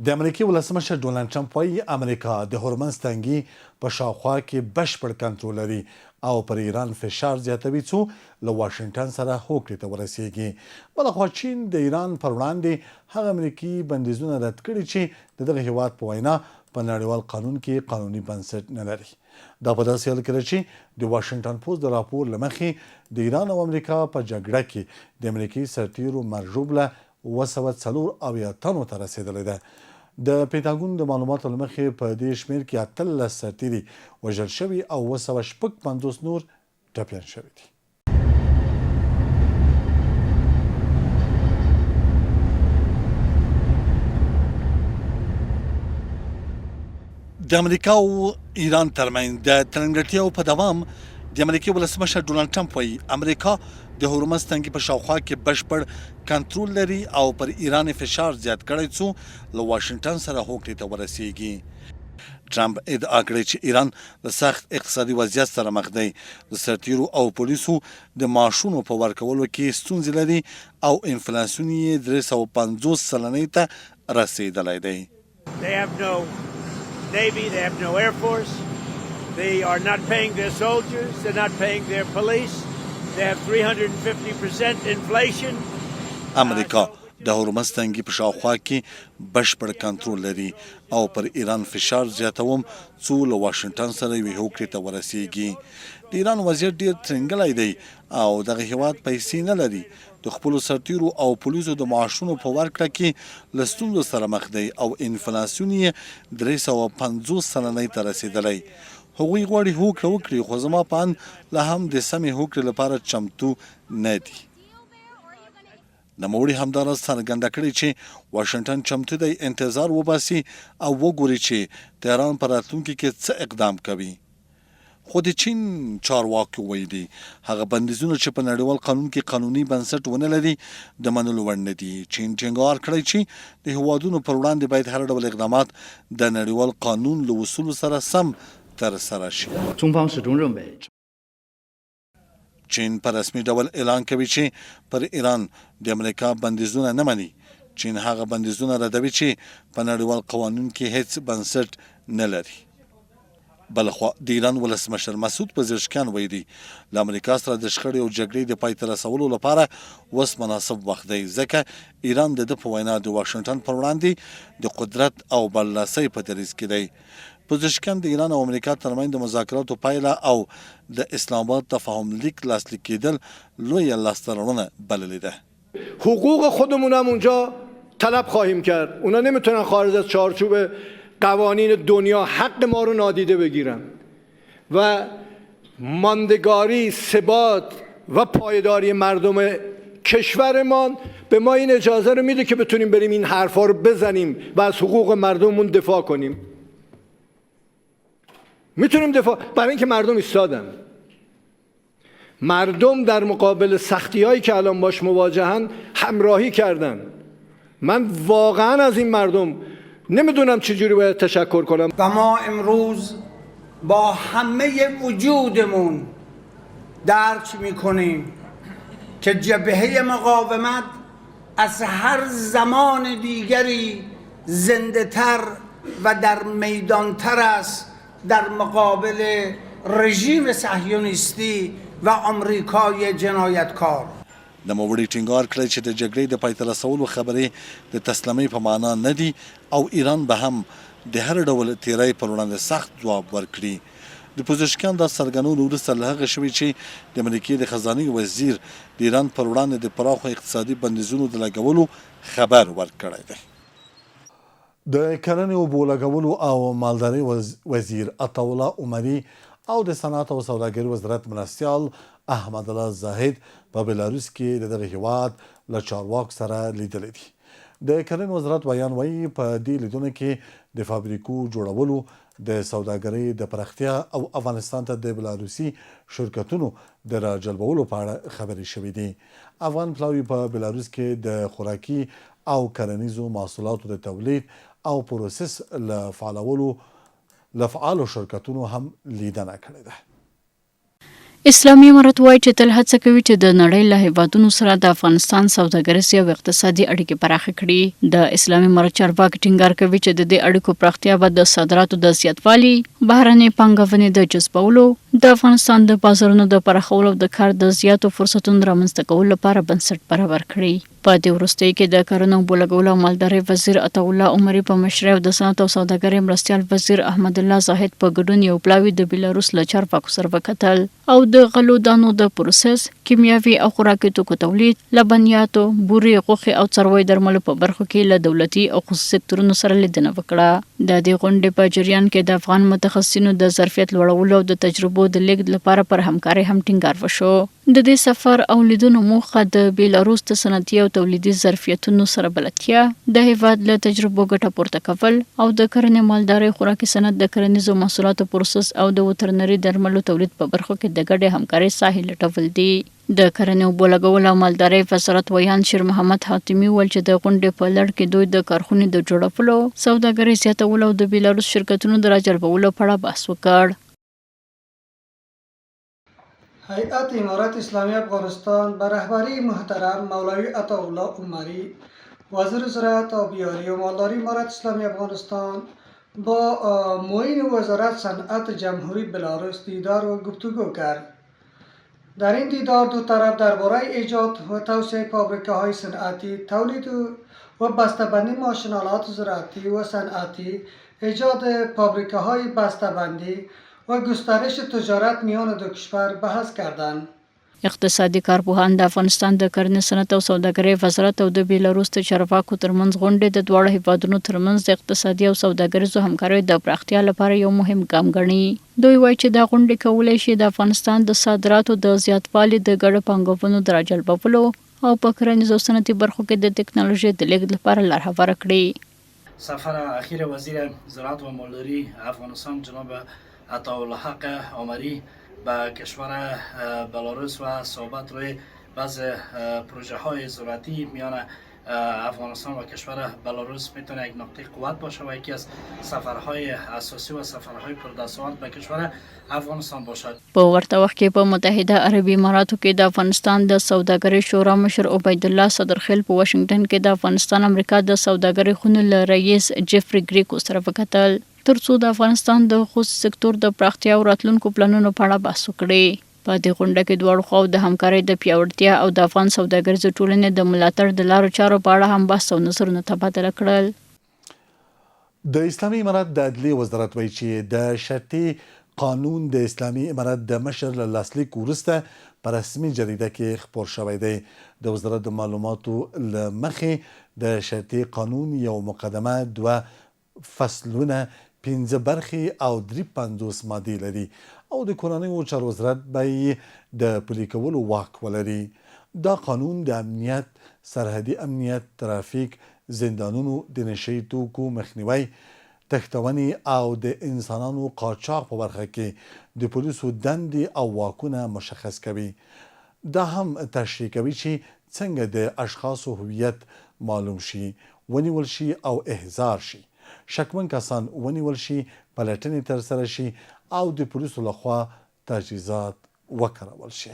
د امریکې ولسمشر ډونالډ ټرمپ وایي امریکا د هورمز تنګي په شاوخوا کې بشپړ کنټرول لري او پر ایران فشار زیاتوي څو له واشنګټن سره هوکړې ته ورسیږي. بلخوا چین د ایران پر وړاندې هغه امریکي بندیزونه رد کړي چې د دغه هیواد په وینا په نړیوال قانون کې قانوني بنسټ نه لري. دا په داسې حال کې ده چې د واشنګټن پوسټ د راپور له مخې د ایران او امریکا په جګړه کې د امریکي سرتیرو مرژوب له 240 تنو ته رسېدلی ده. د پینټاګون د معلوماتو له مخې په دې شمېر کې 18 سرتیري وژل شوي او 256 نور ټپیان شوي دي. د امریکا او ایران ترمنځ د ترنګلتیاو په دوام د امریکې ولسمشر ډونالډ ټرمپ وایي امریکا د هورمز تنګي په شاوخوا کې بشپړ کنټرول لري او پر ایران فشار زیات کړی څو له واشنګټن سره هوکړې ته ورسیږي. ټرمپ ادعا کړې چې ایران له سخت اقتصادي وضعیت سره مخ دی، د سرتیرو او پولیسو د معاشونو په ورکولو کې ستونزې لري او انفلاسیون یې 350 سلنې ته رسیدلی دی. They have no Navy, they have no Air Force, they are not paying their soldiers, they're not paying their police, they have 350% inflation. امریکا د هورمز تنګي په شاوخوا کې بشپړ کنټرول لري او پر ایران فشار زیاتوم څو له واشنګټن سره یوې هوکړې ته ورسیږي. د ایران وضعیت ډیر ترنګلی دی او دغه هیواد پیسې نه لري. د خپلو سرتیرو او پولیسو د معاشونو په ورکړه کې له ستونزو سره مخ دی او انفلاسیون یې 350 سلنې ته رسیدلی. هغوی غواړي هوکړه وکړي خو زما په اند لا هم د سمې هوکړې لپاره چمتو نه دي. نوموړي همداراز څرګنده کړې چې واشنګټن چمتو دی انتظار وباسي او وګوري چې تهران په راتلونکي کې څه اقدام کوي. خو د چین چارواکو ویلي هغه بندیزونه چې په نړیوال قانون کې قانوني بنسټ ونه لري د منلو وړ نه دي. چین ټینګار کړی چې د هیوادونو پر وړاندې باید هر ډول اقدامات د نړیوال قانون له اصولو سره سم ترسره شي. 中方始终认为 چین په رسمي ډول اعلان کوي چې پر ایران د امریکا بندیزونه نه مني. چین هغه بندیزونه ردوي چې په نړیوال قوانین کې هیڅ بنسټ نه لري. بلخوا د ایران ولسمشر مسعود پزشکیان ویلي له امریکا سره د شخړې او جګړې د پای ته رسولو لپاره اوس مناسب وخت دی ځکه ایران د ده په وینا د واشنګټن پر وړاندې د قدرت او برلاسۍ په دریځ کې دی. پزشکیان د ایران او امریکا ترمنځ د مذاکراتو پایله او د اسلام آباد تفاهم لیک لاسلیک کېدل لویه لاسته راوړنه بللې ده. حقوق خودمون هم اونجا طلب خواهیم کرد. اونا نمیتونن خارج از چارچوب قوانین دنیا حق ما رو نادیده بگیرن و ماندگاری، ثبات و پایداری مردم کشورمان به ما این اجازه رو میده که بتونیم بریم این حرفا رو بزنیم و از حقوق مردممون دفاع کنیم. میتونیم دفاع برای اینکه مردم ایستادن. مردم در مقابل سختی‌هایی که الان باش مواجهن همراهی کردن. من واقعا از این مردم نمیدونم چجوری باید تشکر کنم. و ما امروز با همه وجودمون درک میکنیم که جبهه مقاومت از هر زمان دیگری زنده تر و در میدان تر است در مقابل رژیم صهیونیستی و آمریکای جنایتکار. نوموړي ټینګار کړی چې د جګړې د پای ته رسولو خبرې د تسلیمۍ په معنا نه دي او ایران به هم د هر ډول تیرۍ پر وړاندې سخت ځواب ورکړي. د پزشکیان دا څرګندولو وروسته له هغه شوي چې د امریکې د خزانې وزیر د ایران پر وړاندې د پراخو اقتصادي بندیزونو د لګولو خبر ورکړی دی. د کرنې اوبو لګولو او مالدارۍ وزیر عطاالله عمري او د صنعت او سوداګرۍ وزارت مرستیال احمد الله زاهد په بلاروس کې د دغه هیواد له چارواکو سره لیدلی دي. د کرنې وزارت بیان وایي په دې لیدنو کې د فابریکو جوړولو، د سوداګرۍ د پراختیا او افغانستان ته د بلاروسي شرکتونو د راجلبولو په اړه خبرې شوې دي. افغان پلاوي په بلاروس کې د خوراکي او کرنیزو محصولاتو د تولید او پروسس له فعالو شرکتونو هم لیدنه کړې ده. اسلامي امارت وایي چې تل هڅه کوي چې د نړۍ له هیوادونو سره د افغانستان سوداګریزې او اقتصادي اړیکې پراخه کړي. د اسلامي امارت چارواکي ټینګار کوي چې د دې اړیکو پراختیا به د صادراتو د زیاتوالي، بهرنۍ پانګونې د جذبولو، د افغانستان د بازارونو د پراخولو او د کار د زیاتو فرصتونو رامنځته کولو لپاره بنسټ برابر کړي. په دې وروستیو کې د کرنې او بولګولو او مالدارۍ وزیر عطاالله عمري په مشرۍ او د صنعت او سوداګرۍ مرستیال وزیر احمد الله زاهد په ګډون یو پلاوی د بیلاروس له چارواکو سره وکتل او د غلو دانو د پروسس، کیمیاوي او خوراکي توکو تولید، لبنیاتو، بورې، غوښې او څارویو درملو په برخو کې له دولتي او خصوصي سکتورونو سره لیدنه وکړه. د دې غونډې په جریان کې د افغان متخصصینو د ظرفیت لوړولو او د تجربو د لیږد لپاره پر همکارۍ هم ټینګار وشو. د دې سفر او لیدونو موخه د بیلاروس د صنعتي او تولیدي ظرفیتونو سره بلدتیا، د هیواد له تجربو ګټه پورته کول او د کرنې، مالدارۍ، خوراکي صنعت، د کرنیزو محصولاتو پروسس او د وترنري درملو تولید په برخو کې د ګډې همکارۍ ساحې لټول دي. د کرنې او بولګولو او مالدارۍ وزارت ویان شیر محمد حاتمي وویل چې د غونډې په لړ کې دوی د کارخونې د جوړولو، سوداګرۍ زیاتولو او د بیلاروس شرکتونو د راجلبولو په اړه بحث وکړ. هیئت امارت اسلامی افغانستان به رهبری محترم مولوی عطاالله عمری، وزیر زراعت آبیاری و مالداری امارت اسلامی افغانستان با معین وزارت صنعت جمهوری بلاروس دیدار و گفتگو کرد. در این دیدار دو طرف درباره ایجاد و توسعه فابریکه‌های صنعتی، تولید و بسته‌بندی ماشین‌آلات زراعتی و صنعتی، ایجاد فابریکه‌های بسته‌بندی و گسترش تجارت میان دو کشور بحث کردند. اقتصادي کارپوهان د افغانستان د کرنې، صنعت او سوداګرۍ وزارت او د بیلاروس د چارواکو ترمنځ غونډې د دواړو هیوادونو ترمنځ د اقتصادي او سوداګریزو همکاریو د پراختیا لپاره یو مهم ګام ګڼي. دوی وایي چې دا غونډې کولی شي د افغانستان د صادراتو د زیاتوالي، د ګډو پانګونو د راجلبولو او په کرنیزو صنعتي برخو کې د ټکنالوژۍ د لیږد لپاره لار هواره کړي. سفر اخیر وزیر زراعت و مالداری افغانستان جناب عطاالله حق عمری به کشور بلاروس و صحبت روی بعض پروژه های زراعتی میان افغانستان و کشور بلاروس میتونه یک نقطه قوت باشه و یکی از سفرهای اساسی و سفرهای پردستاورد به کشور افغانستان باشد. په ورته وخت کې په متحده عربي اماراتو کې د افغانستان د سوداګرۍ شورا مشر عبید الله صدرخیل په واشنگټن کې د افغانستان امریکا د سوداګرۍ خونې له رئیس جیفري ګریکو سره وکتل ترڅو د افغانستان د خصوصي سکتور د پراختیا او راتلونکو پلانونو په اړه بحث وکړي. په دې غونډه کې دواړو خواو د همکارۍ د پیاوړتیا او د افغان سوداګریزو ټولنې د ملاتړ د لارو چارو په اړه هم بحث او نظرونه تبادله کړل. د اسلامي امارت د عدلیې وزارت وایي چې د شرطي قانون د اسلامي امارت د مشر له لاسلیک وروسته په رسمي جریده کې خپور شوی دی. د وزارت د معلوماتو له مخې د شرطي قانون یو مقدمه 2 فصلونه 15 برخې او 53 مادې لري او د کورنیو چارو وزارت به د پلي کولو واک ولري. دا قانون د امنیت، سرحدي امنیت، ترافیک، زندانونو، د نشهیي توکو مخنیوی، تښتونې او د انسانانو قاچاق په برخه کې د پولیسو دندې او واکونه مشخص کوي. دا هم تشریح کوي چې څنګه د اشخاصو هویت معلوم شي، ونیول شي او احضار شي، شکمن کسان ونیول شي، پلټنې ترسره شي او د پولیسو لخوا تجهیزات وکارول شي.